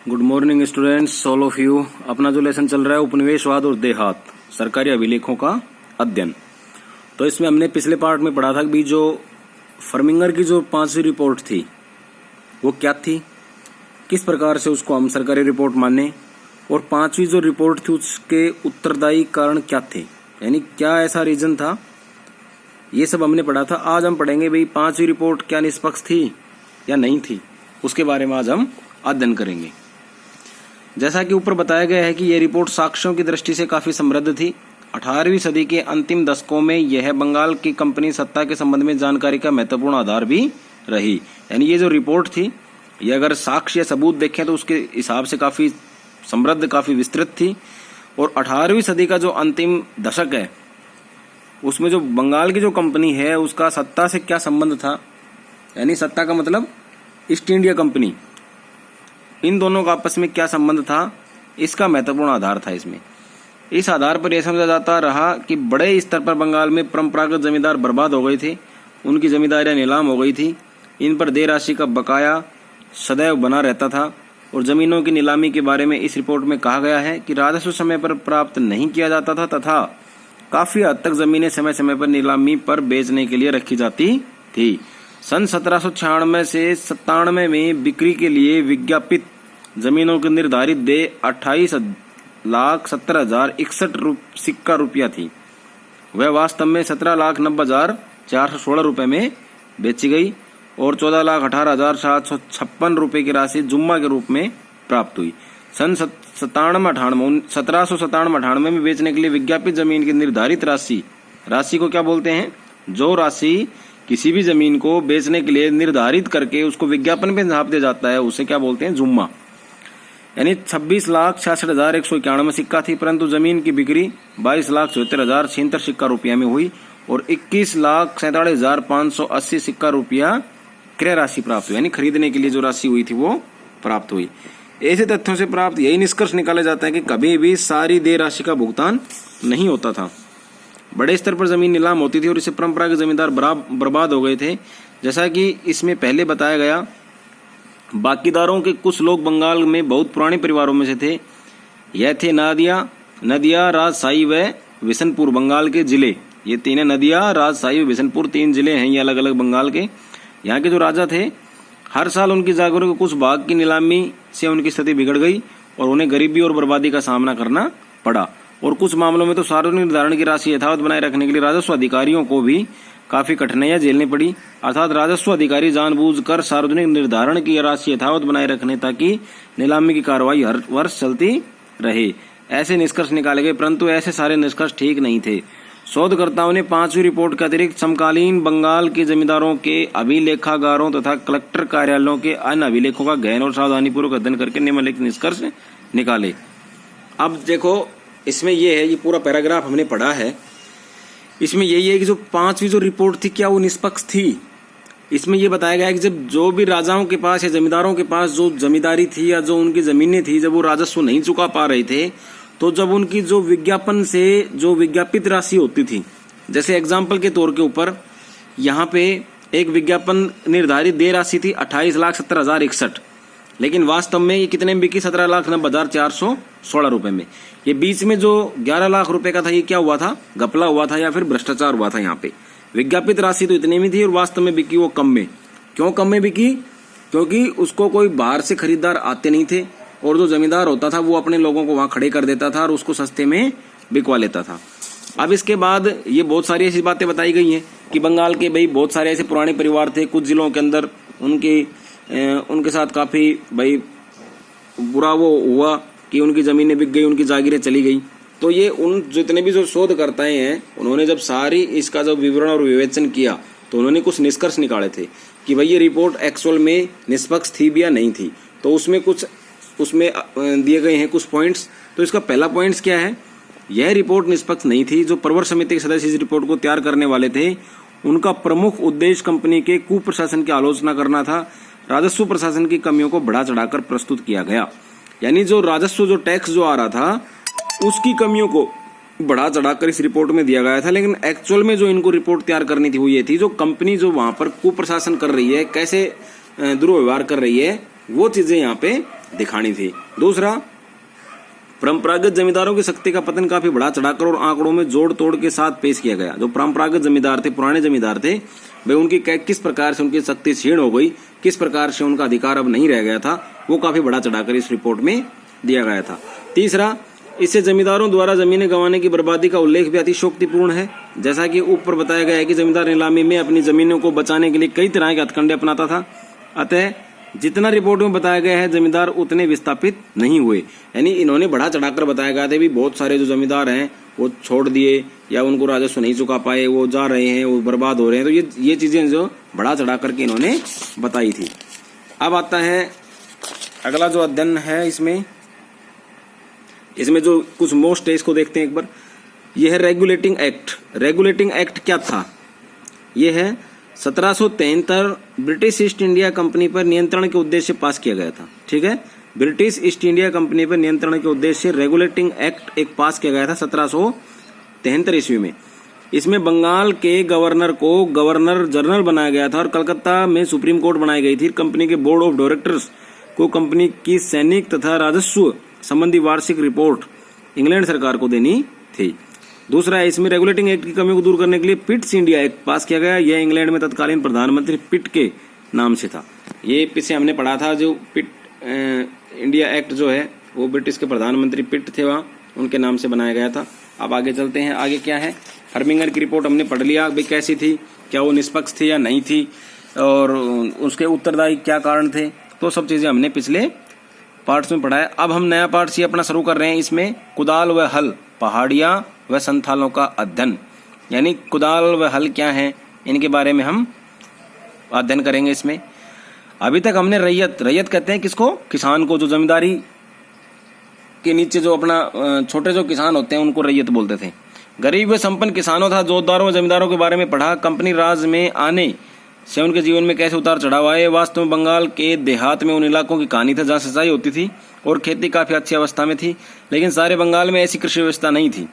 Good morning students, all of you. अपना जो lesson चल रहा है उपनिवेशवाद और देहात सरकारी अभिलेखों का अध्ययन। तो इसमें हमने पिछले पार्ट में पढ़ा था कि जो फर्मिंगर की जो 5वीं रिपोर्ट थी वो क्या थी, किस प्रकार से उसको हम सरकारी रिपोर्ट माने, और 5वीं जो रिपोर्ट थी उसके उत्तरदायी कारण क्या थे, यानी क्या ऐसा रीजन था, ये सब हमने पढ़ा था। आज हम पढ़ेंगे भाई 5वीं रिपोर्ट क्या निष्पक्ष थी या नहीं थी, उसके बारे में आज हम अध्ययन करेंगे। जैसा कि ऊपर बताया गया है कि यह रिपोर्ट साक्ष्यों की दृष्टि से काफी समृद्ध थी। 18वीं सदी के अंतिम दशकों में यह बंगाल की कंपनी सत्ता के संबंध में जानकारी का महत्वपूर्ण आधार भी रही। यानी ये जो रिपोर्ट थी, ये अगर साक्ष्य या सबूत देखें तो उसके हिसाब से काफी समृद्ध, काफी विस्तृत थी। और 18वीं सदी का जो अंतिम दशक है उसमें जो बंगाल की जो कंपनी है उसका सत्ता से क्या संबंध था, यानी सत्ता का मतलब ईस्ट इंडिया कंपनी, इन दोनों का आपस में क्या संबंध था, इसका महत्वपूर्ण आधार था इसमें। इस आधार पर यह समझा जाता रहा कि बड़े स्तर पर बंगाल में परंपरागत जमींदार बर्बाद हो गए थे, उनकी जमींदारियां नीलाम हो गई थी, इन पर देय राशि का बकाया सदैव बना रहता था। और जमीनों की नीलामी के बारे में इस रिपोर्ट में कहा गया है कि राजस्व समय पर प्राप्त नहीं किया जाता था तथा काफी हद तक जमीनें समय समय पर नीलामी पर बेचने के लिए रखी जाती थी। सन 1796 से 97 में बिक्री के लिए विज्ञापित जमीनों की निर्धारित देय 28,70,61 सिक्का रुपया थी। वह वास्तव में 17,90,416 रुपए में बेची गई और 14,18,756 रुपए की राशि जुम्मा के रूप में प्राप्त हुई। सन 1797-98 में बेचने के लिए विज्ञापित जमीन की निर्धारित राशि को क्या बोलते हैं? जो राशि किसी भी जमीन को बेचने के लिए निर्धारित करके उसको विज्ञापन पे छाप दिया जाता है उसे क्या बोलते हैं? जुम्मा। यानी 26,66,191 सिक्का थी, परंतु जमीन की बिक्री 22,74,076 सिक्का रुपया में हुई और 21,47,580 सिक्का रुपया क्रय राशि प्राप्त हुई, यानी खरीदने के लिए जो राशि हुई थी वो प्राप्त हुई। ऐसे तथ्यों से प्राप्त यही निष्कर्ष निकाला जाता है कि कभी भी सारी देय राशि का भुगतान नहीं होता था। बड़े स्तर पर जमीन नीलाम होती थी और इससे परंपरागत जमींदार बर्बाद हो गए थे। जैसा कि इसमें पहले बताया गया, बाकीदारों के कुछ लोग बंगाल में बहुत पुराने परिवारों में से थे। यह थे नदिया, राजशाही व बिशनपुर, बंगाल के जिले। ये तीन नदिया, राजशाही व बिशनपुर 3 जिले हैं ये अलग अलग बंगाल के। यहाँ के जो राजा थे, हर साल उनकी जागीरों के कुछ भाग की नीलामी से उनकी स्थिति बिगड़ गई और उन्हें गरीबी और बर्बादी का सामना करना पड़ा। और कुछ मामलों में तो सार्वजनिक निर्धारण की राशि यथावत बनाए रखने के लिए राजस्व अधिकारियों को भी काफी कठिनाइयां झेलनी पड़ी। अर्थात राजस्व अधिकारी जानबूझकर सार्वजनिक निर्धारण की राशि यथावत बनाए रखने ताकि नीलामी की कार्रवाई हर वर्ष चलती रहे, ऐसे निष्कर्ष निकाले गए। परंतु ऐसे सारे निष्कर्ष ठीक नहीं थे। शोधकर्ताओं ने 5वीं रिपोर्ट के अतिरिक्त समकालीन बंगाल के जमींदारों के अभिलेखागारों तथा कलेक्टर कार्यालयों के अन्य अभिलेखों का गहन और सावधानीपूर्वक अध्ययन करके निम्नलिखित निष्कर्ष निकाले। अब देखो, इसमें ये है, ये पूरा पैराग्राफ हमने पढ़ा है, इसमें यही है कि जो 5वीं जो रिपोर्ट थी क्या वो निष्पक्ष थी। इसमें ये बताया गया है कि जब जो भी राजाओं के पास या जमींदारों के पास जो जमींदारी थी या जो उनकी जमीनें थी, जब वो राजस्व नहीं चुका पा रहे थे, तो जब उनकी जो विज्ञापन से जो विज्ञापित राशि होती थी, जैसे एग्जाम्पल के तौर के ऊपर यहाँ पे एक विज्ञापन निर्धारित देय राशि थी 28,70,061, लेकिन वास्तव में ये कितने में बिकी? 17,90,416 रुपए में। ये बीच में जो 11 लाख रुपए का था, ये क्या हुआ था? घपला हुआ था या फिर भ्रष्टाचार हुआ था। यहाँ पे विज्ञापित राशि तो इतने में थी और वास्तव में बिकी वो कम में। क्यों कम में बिकी? क्योंकि उसको कोई बाहर से खरीदार आते नहीं थे और जो जमींदार होता था वो अपने लोगों को वहां खड़े कर देता था और उसको सस्ते में बिकवा लेता था। अब इसके बाद ये बहुत सारी ऐसी बातें बताई गई हैं कि बंगाल के भाई बहुत सारे ऐसे पुराने परिवार थे कुछ जिलों के अंदर, उनके साथ काफी भाई बुरा वो हुआ कि उनकी जमीनें बिक गई, उनकी जागीरें चली गई। तो ये उन जितने भी जो शोधकर्ताएं हैं उन्होंने जब सारी इसका जब विवरण और विवेचन किया तो उन्होंने कुछ निष्कर्ष निकाले थे कि भाई ये रिपोर्ट एक्चुअल में निष्पक्ष थी भी या नहीं थी। तो उसमें दिए गए हैं कुछ पॉइंट्स। तो इसका पहला पॉइंट्स क्या है? यह रिपोर्ट निष्पक्ष नहीं थी। जो प्रवर समिति के सदस्य इस रिपोर्ट को तैयार करने वाले थे, उनका प्रमुख उद्देश्य कंपनी के कुप्रशासन की आलोचना करना था। राजस्व प्रशासन की कमियों को बढ़ा चढ़ाकर प्रस्तुत किया गया, यानी जो राजस्व जो टैक्स जो आ रहा था उसकी कमियों को बढ़ा चढ़ाकर इस रिपोर्ट में दिया गया था। लेकिन एक्चुअल में जो इनको रिपोर्ट तैयार करनी थी वो ये थी, जो कंपनी जो वहां पर कुप्रशासन कर रही है, कैसे दुर्व्यवहार कर रही है, वो चीजें यहाँ पे दिखानी थी। दूसरा, परंपरागत जमींदारों की शक्ति का पतन काफी बढ़ा चढ़ाकर और आंकड़ों में जोड़ तोड़ के साथ पेश किया गया। जो परंपरागत जमींदार थे, पुराने जमींदार थे, वे उनकी किस प्रकार से उनकी शक्ति क्षीण हो गई, किस प्रकार से उनका अधिकार अब नहीं रह गया था, वो काफी बढ़ा चढ़ाकर इस रिपोर्ट में दिया गया था। तीसरा, इससे जमींदारों द्वारा जमीनें गंवाने की बर्बादी का उल्लेख भी अतिशयोक्तिपूर्ण है। जैसा कि ऊपर बताया गया है कि जमींदार नीलामी में अपनी जमीनों को बचाने के लिए कई तरह के हथकंडे अपनाता था। अतः जितना रिपोर्ट में बताया गया है जमींदार उतने विस्थापित नहीं हुए, यानी इन्होंने बढ़ा चढ़ाकर बताया गया था भी बहुत सारे जो जमींदार हैं वो छोड़ दिए या उनको राजस्व नहीं चुका पाए, वो जा रहे हैं, वो बर्बाद हो रहे हैं। तो ये चीजें जो बढ़ा चढ़ा करके इन्होंने बताई थी। अब आता है अगला जो अध्ययन है, इसमें जो कुछ मोस्ट है इसको देखते हैं एक बार। यह है रेगुलेटिंग एक्ट। रेगुलेटिंग एक्ट क्या था? यह है 1773 ब्रिटिश ईस्ट इंडिया कंपनी पर नियंत्रण के उद्देश्य से पास किया गया था। ठीक है, ब्रिटिश ईस्ट इंडिया कंपनी पर नियंत्रण के उद्देश्य से रेगुलेटिंग एक्ट एक पास किया गया था 1773 ईस्वी में। इसमें बंगाल के गवर्नर को गवर्नर जनरल बनाया गया था और कलकत्ता में सुप्रीम कोर्ट बनाई गई थी। कंपनी के बोर्ड ऑफ डायरेक्टर्स को कंपनी की सैनिक तथा राजस्व संबंधी वार्षिक रिपोर्ट इंग्लैंड सरकार को देनी थी। दूसरा है, इसमें रेगुलेटिंग एक्ट की कमी को दूर करने के लिए पिट्स इंडिया एक्ट पास किया गया। यह इंग्लैंड में तत्कालीन प्रधानमंत्री पिट के नाम से था। ये पीछे हमने पढ़ा था, जो पिट इंडिया एक्ट जो है वो ब्रिटिश के प्रधानमंत्री पिट थे, वहाँ उनके नाम से बनाया गया था। अब आगे चलते हैं, आगे क्या है। हर्मिंगर की रिपोर्ट हमने पढ़ लिया भाई कैसी थी, क्या वो निष्पक्ष थी या नहीं थी, और उसके उत्तरदायी क्या कारण थे, तो सब चीजें हमने पिछले पार्ट्स में पढ़ा है। अब हम नया पार्ट ये अपना शुरू कर रहे हैं। इसमें कुदाल व हल, पहाड़ियां व संथालों का अध्ययन, यानी कुदाल व हल क्या है, इनके बारे में हम अध्ययन करेंगे इसमें। अभी तक हमने रैयत कहते हैं किसको? किसान को, जो जमींदारी के नीचे जो अपना छोटे जो किसान होते हैं उनको रैयत बोलते थे। गरीब व संपन्न किसानों तथा जोतदारों व जमींदारों के बारे में पढ़ा। कंपनी राज में आने से उनके जीवन में कैसे उतार चढ़ाव आए। वास्तव में बंगाल के देहात में उन इलाकों की कहानी थी जहाँ सिंचाई होती थी और खेती काफी अच्छी अवस्था में थी, लेकिन सारे बंगाल में ऐसी कृषि व्यवस्था नहीं थी।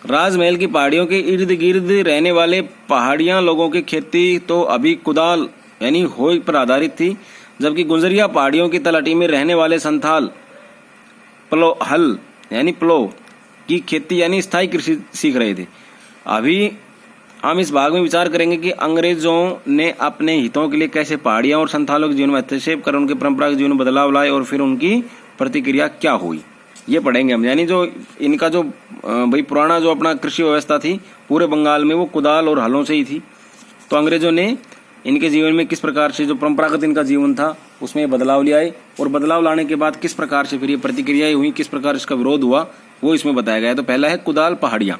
राजमहल की पहाड़ियों के इर्द गिर्द रहने वाले पहाड़ियां लोगों की खेती तो अभी कुदाल यानी होय पर आधारित थी, जबकि गुंजरिया पहाड़ियों की तलहटी में रहने वाले संथाल हल यानी प्लो की खेती यानी स्थायी कृषि सीख रहे थे। अभी हम इस भाग में विचार करेंगे कि अंग्रेजों ने अपने हितों के लिए कैसे पहाड़ियां और संथालों के जीवन में हस्तक्षेप कर उनके परंपरागत जीवन में बदलाव लाए और फिर उनकी प्रतिक्रिया क्या हुई, ये पढ़ेंगे हम। यानी जो इनका जो भाई पुराना जो अपना कृषि व्यवस्था थी पूरे बंगाल में वो कुदाल और हलों से ही थी, तो अंग्रेजों ने इनके जीवन में किस प्रकार से जो परंपरागत इनका जीवन था उसमें बदलाव ले आए और बदलाव लाने के बाद किस प्रकार से फिर ये प्रतिक्रियाएं हुई, किस प्रकार इसका विरोध हुआ, वो इसमें बताया गया है। तो पहला है कुदाल पहाड़ियां।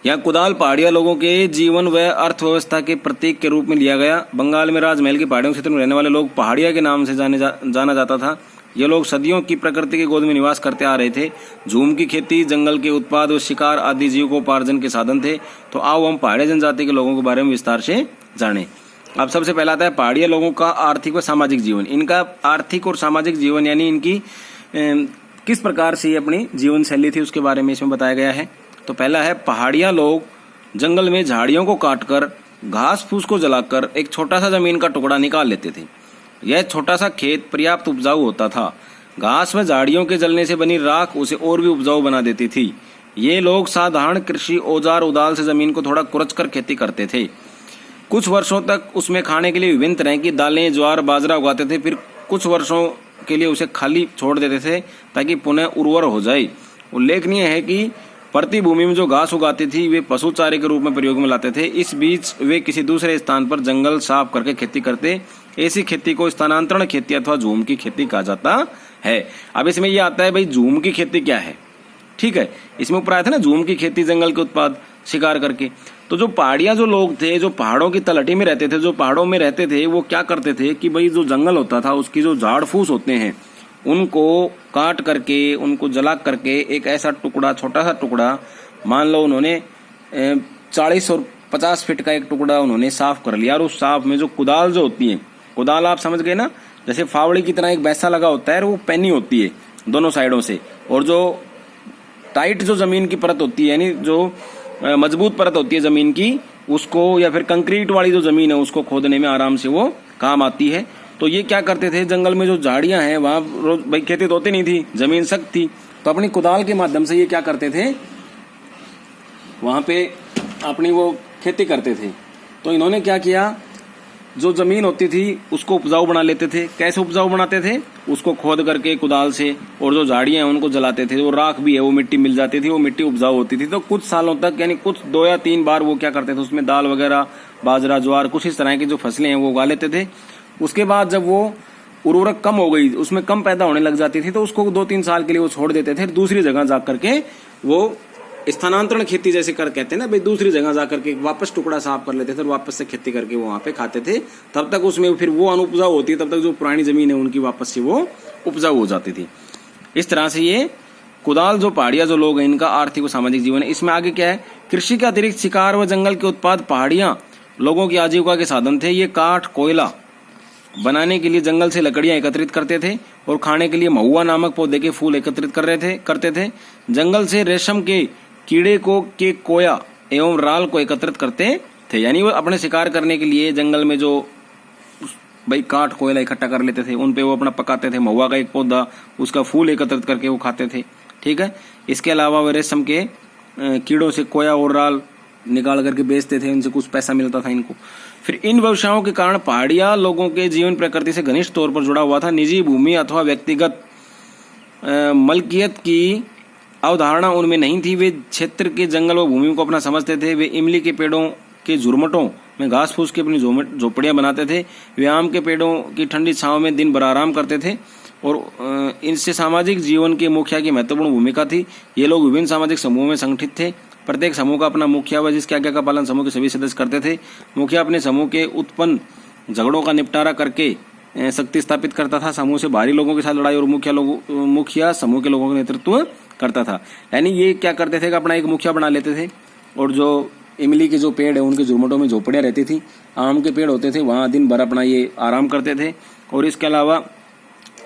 यहाँ कुदाल पहाड़ियां लोगों के जीवन व अर्थव्यवस्था के प्रतीक के रूप में लिया गया। बंगाल में राजमहल की पहाड़ियों क्षेत्र में रहने वाले लोग पहाड़िया के नाम से जाना जाता था। ये लोग सदियों की प्रकृति के गोद में निवास करते आ रहे थे। झूम की खेती, जंगल के उत्पाद और शिकार आदि जीविकोपार्जन के साधन थे। तो आओ हम पहाड़ी जनजाति के लोगों के बारे में विस्तार से जाने। अब सबसे पहला आता है पहाड़िया लोगों का आर्थिक व सामाजिक जीवन। इनका आर्थिक और सामाजिक जीवन यानी इनकी किस प्रकार से अपनी जीवन शैली थी उसके बारे में इसमें बताया गया है। तो पहला है पहाड़िया लोग जंगल में झाड़ियों को काटकर घास फूस को जलाकर एक छोटा सा जमीन का टुकड़ा निकाल लेते थे। यह छोटा सा खेत पर्याप्त उपजाऊ होता था। घास व झाड़ियों के जलने से बनी राख उसे और भी उपजाऊ बना देती थी। ये लोग साधारण कृषि औजार उदाल से जमीन को थोड़ा कुरचकर खेती करते थे। कुछ वर्षों तक उसमें खाने के लिए विभिन्न तरह की दालें, ज्वार, बाजरा उगाते थे। फिर कुछ वर्षों के लिए उसे खाली छोड़ देते थे ताकि पुनः उर्वर हो जाए। उल्लेखनीय है कि प्रति भूमि में जो घास उगाती थी वे पशु चारे के रूप में प्रयोग में लाते थे। इस बीच वे किसी दूसरे स्थान पर जंगल साफ करके खेती करते। ऐसी खेती को स्थानांतरण खेती अथवा झूम की खेती कहा जाता है। अब इसमें यह आता है भाई झूम की खेती क्या है, ठीक है। इसमें ऊपर आया था ना झूम की खेती, जंगल के उत्पाद शिकार करके। तो जो पहाड़िया जो लोग थे, जो पहाड़ों की तलहटी में रहते थे, जो पहाड़ों में रहते थे, वो क्या करते थे कि भाई जो जंगल होता था उसकी जो झाड़ फूस होते हैं उनको काट करके, उनको जला करके एक ऐसा टुकड़ा, छोटा सा टुकड़ा, मान लो उन्होंने 40 और 50 फीट का एक टुकड़ा उन्होंने साफ कर लिया। और उस साफ में जो कुदाल जो होती है, कुदाल आप समझ गए ना, जैसे फावड़ी की तरह एक बैसा लगा होता है, वो पैनी होती है दोनों साइडों से, और जो टाइट जो जमीन की परत होती है यानी जो मजबूत परत होती है जमीन की, उसको या फिर कंक्रीट वाली जो जमीन है उसको खोदने में आराम से वो काम आती है। तो ये क्या करते थे, जंगल में जो झाड़ियां हैं वहां रोज भाई खेती तो होती नहीं थी, जमीन सख्त थी, तो अपनी कुदाल के माध्यम से ये क्या करते थे, वहां पे अपनी वो खेती करते थे। तो इन्होंने क्या किया, जो जमीन होती थी उसको उपजाऊ बना लेते थे। कैसे उपजाऊ बनाते थे, उसको खोद करके कुदाल से, और जो झाड़ियां हैं उनको जलाते थे, वो राख भी है वो मिट्टी मिल जाती थी, वो मिट्टी उपजाऊ होती थी। तो कुछ सालों तक यानी कुछ 2 या 3 बार वो क्या करते थे, उसमें दाल वगैरह, बाजरा, ज्वार, कुछ इस तरह की जो फसलें हैं वो उगा लेते थे। उसके बाद जब वो उर्वरक कम हो गई, उसमें कम पैदा होने लग जाती थी, तो उसको 2-3 साल के लिए वो छोड़ देते थे, दूसरी जगह जा करके वो स्थानांतरण खेती जैसे कर कहते हैं ना भाई, दूसरी जगह जाकर के वापस टुकड़ा साफ कर लेते थे और वापस से खेती करके वो वहां पे खाते थे। तब तक उसमें फिर वो अनुपजाऊ होती है, तब तक जो पुरानी जमीन है उनकी वापस से वो उपजाऊ हो जाती थी। इस तरह से ये कुदाल जो पहाड़िया जो लोग हैं इनका आर्थिक व सामाजिक जीवन है। इसमें आगे क्या है, कृषि के अतिरिक्त शिकार व जंगल के उत्पाद पहाड़ियां लोगों की आजीविका के साधन थे। ये काठ, कोयला बनाने के लिए जंगल से लकड़ियां एकत्रित करते थे और खाने के लिए महुआ नामक पौधे के फूल एकत्रित करते थे। जंगल से रेशम के कीड़े के कोया एवं राल को एकत्रित करते थे, यानी वो अपने शिकार करने के लिए जंगल में जो भाई काठ कोयला इकट्ठा कर लेते थे, उन पे वो अपना पकाते थे। महुआ का एक पौधा, उसका फूल एकत्रित करके वो खाते थे। ठीक है, इसके अलावा वे रेशम के कीड़ों से कोया और राल निकाल करके बेचते थे, उनसे कुछ पैसा मिलता था इनको। फिर इन व्यवसायों के कारण पहाड़िया लोगों के जीवन प्रकृति से घनिष्ठ तौर पर जुड़ा हुआ था। निजी भूमि अथवा व्यक्तिगत मलकियत की अवधारणा उनमें नहीं थी। वे क्षेत्र के जंगल व भूमि को अपना समझते थे। वे इमली के पेड़ों के झुरमटों में घास फूस की अपनी झोपड़ियां बनाते थे। वे आम के पेड़ों की ठंडी छांव में दिन भर आराम करते थे और इनसे सामाजिक जीवन के मुखिया की महत्वपूर्ण भूमिका थी। ये लोग विभिन्न सामाजिक समूहों में संगठित थे। प्रत्येक समूह का अपना मुखिया व जिसकी आज्ञा का पालन समूह के सभी सदस्य करते थे। मुखिया अपने समूह के उत्पन्न झगड़ों का निपटारा करके शक्ति स्थापित करता था। समूह से बाहरी लोगों के साथ लड़ाई और मुखिया समूह के लोगों का नेतृत्व करता था। यानी ये क्या करते थे कि अपना एक मुखिया बना लेते थे और जो इमली के जो पेड़ है उनके झुरमटों में झोपड़ियां रहती थी, आम के पेड़ होते थे, वहां दिन भर अपना ये आराम करते थे। और इसके अलावा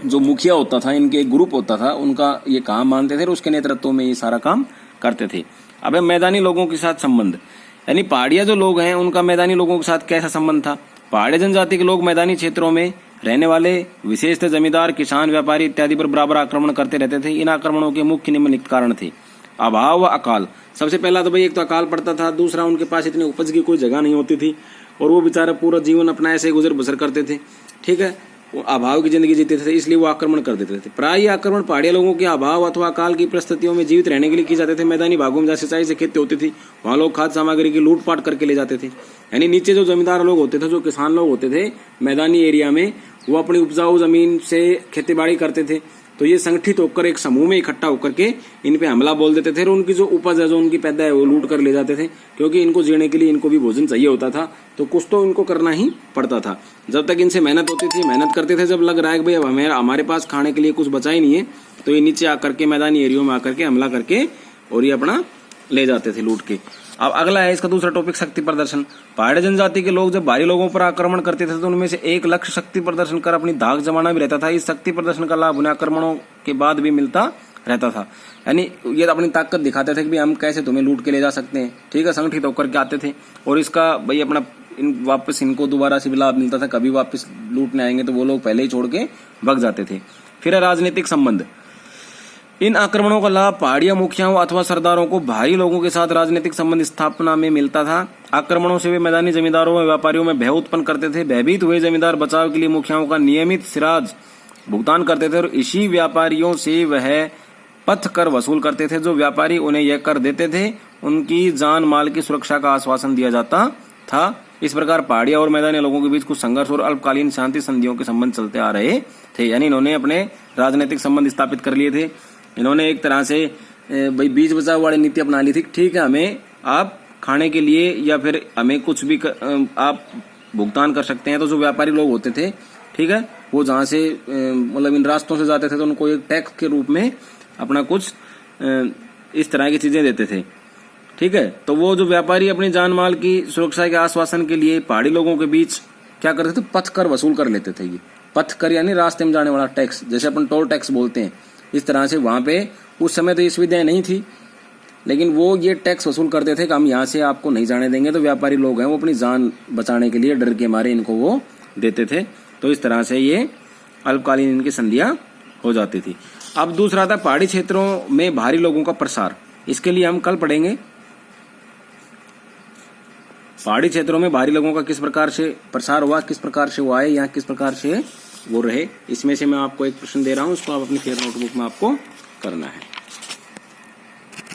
जो मुखिया होता था, इनके एक ग्रुप होता था, उनका ये काम मानते थे और उसके नेतृत्व में ये सारा काम करते थे। अब मैदानी लोगों के साथ संबंध, यानी पहाड़िया जो लोग हैं उनका मैदानी लोगों के साथ कैसा संबंध था। पहाड़ी जनजाति के लोग मैदानी क्षेत्रों में रहने वाले विशेषतः जमींदार, किसान, व्यापारी इत्यादि पर बराबर आक्रमण करते रहते थे। इन आक्रमणों के मुख्य निम्नलिखित कारण थे। अभाव व अकाल। सबसे पहला तो भाई एक तो अकाल पड़ता था, दूसरा उनके पास इतनी उपज की कोई जगह नहीं होती थी और वो बेचारे पूरा जीवन अपना ऐसे गुजर बसर करते थे। ठीक है, वो अभाव की जिंदगी जीते थे, इसलिए वो आक्रमण कर देते थे। प्राय आक्रमण पहाड़ी लोगों के अभाव अथवा अकाल की परिस्थितियों में जीवित रहने के लिए किए जाते थे। मैदानी भागों में जहाँ सिंचाई से खेती होती थी वहां लोग खाद्य सामग्री की लूटपाट करके ले जाते थे। यानी नीचे जो जमींदार लोग होते थे, जो किसान लोग होते थे मैदानी एरिया में, वो अपनी उपजाऊ जमीन से खेती बाड़ी करते थे। तो ये संगठित होकर एक समूह में इकट्ठा होकर के इन पे हमला बोल देते थे और उनकी जो उपज है, जो उनकी पैदा है, वो लूट कर ले जाते थे। क्योंकि इनको जीने के लिए इनको भी भोजन चाहिए होता था, तो कुछ तो इनको करना ही पड़ता था। जब तक इनसे मेहनत होती थी, मेहनत करते थे, जब लग रहा है कि भाई अब हमारे पास खाने के लिए कुछ बचा ही नहीं है, तो ये नीचे आकर के मैदानी एरियो में आकर के हमला करके और ये अपना ले जाते थे लूट के। अब अगला है इसका दूसरा टॉपिक, शक्ति प्रदर्शन। पहाड़ी जनजाति के लोग जब बाहरी लोगों पर आक्रमण करते थे तो उनमें से एक लक्ष्य शक्ति प्रदर्शन कर अपनी धाक जमाना भी रहता था। इस शक्ति प्रदर्शन का लाभ उन्हें आक्रमणों के बाद भी मिलता रहता था। यानी ये अपनी ताकत दिखाते थे कि हम कैसे तुम्हें लूट के ले जा सकते हैं। ठीक है, संगठित होकर के आते थे और इसका भाई अपना वापस इनको दोबारा से भी लाभ मिलता था। कभी वापस लूटने आएंगे तो वो लोग पहले ही छोड़ के भग जाते थे। फिर राजनीतिक संबंध। इन आक्रमणों का लाभ पहाड़िया मुखियाओं अथवा सरदारों को भारी लोगों के साथ राजनीतिक संबंध स्थापना में मिलता था। आक्रमणों से वे मैदानी जमींदारों व व्यापारियों में भय उत्पन्न करते थे। भयभीत हुए जमींदार बचाव के लिए मुखियाओं का नियमित सिराज भुगतान करते थे और इसी व्यापारियों से वह पथ कर वसूल करते थे। जो व्यापारी उन्हें यह कर देते थे, उनकी जान माल की सुरक्षा का आश्वासन दिया जाता था। इस प्रकार पहाड़िया और मैदानी लोगों के बीच कुछ संघर्ष और अल्पकालीन शांति संधियों के संबंध चलते आ रहे थे। यानी इन्होंने अपने राजनीतिक संबंध स्थापित कर लिए थे। इन्होंने एक तरह से भाई बीच बचाव वाली नीति अपना ली थी। ठीक है, हमें आप खाने के लिए या फिर हमें कुछ भी आप भुगतान कर सकते हैं। तो जो व्यापारी लोग होते थे, ठीक है, वो जहाँ से मतलब इन रास्तों से जाते थे तो उनको एक टैक्स के रूप में अपना कुछ इस तरह की चीजें देते थे। ठीक है, तो वो जो व्यापारी अपनी जान माल की सुरक्षा के आश्वासन के लिए पहाड़ी लोगों के बीच क्या करते थे, पथ कर वसूल कर लेते थे। ये पथ कर यानी रास्ते में जाने वाला टैक्स, जैसे अपन टोल टैक्स बोलते हैं। इस तरह से वहां पे उस समय तो ये सुविधाएं नहीं थी, लेकिन वो ये टैक्स वसूल करते थे कि हम यहाँ से आपको नहीं जाने देंगे। तो व्यापारी लोग हैं वो अपनी जान बचाने के लिए डर के मारे इनको वो देते थे। तो इस तरह से ये अल्पकालीन इनकी संधियां हो जाती थी। अब दूसरा था पहाड़ी क्षेत्रों में भारी लोगों का प्रसार। इसके लिए हम कल पढ़ेंगे पहाड़ी क्षेत्रों में भारी लोगों का किस प्रकार से प्रसार हुआ, किस प्रकार से वो आए, या किस प्रकार से वो रहे। इसमें से मैं आपको एक प्रश्न दे रहा हूं, उसको आप अपनी फेयर नोटबुक में आपको करना है।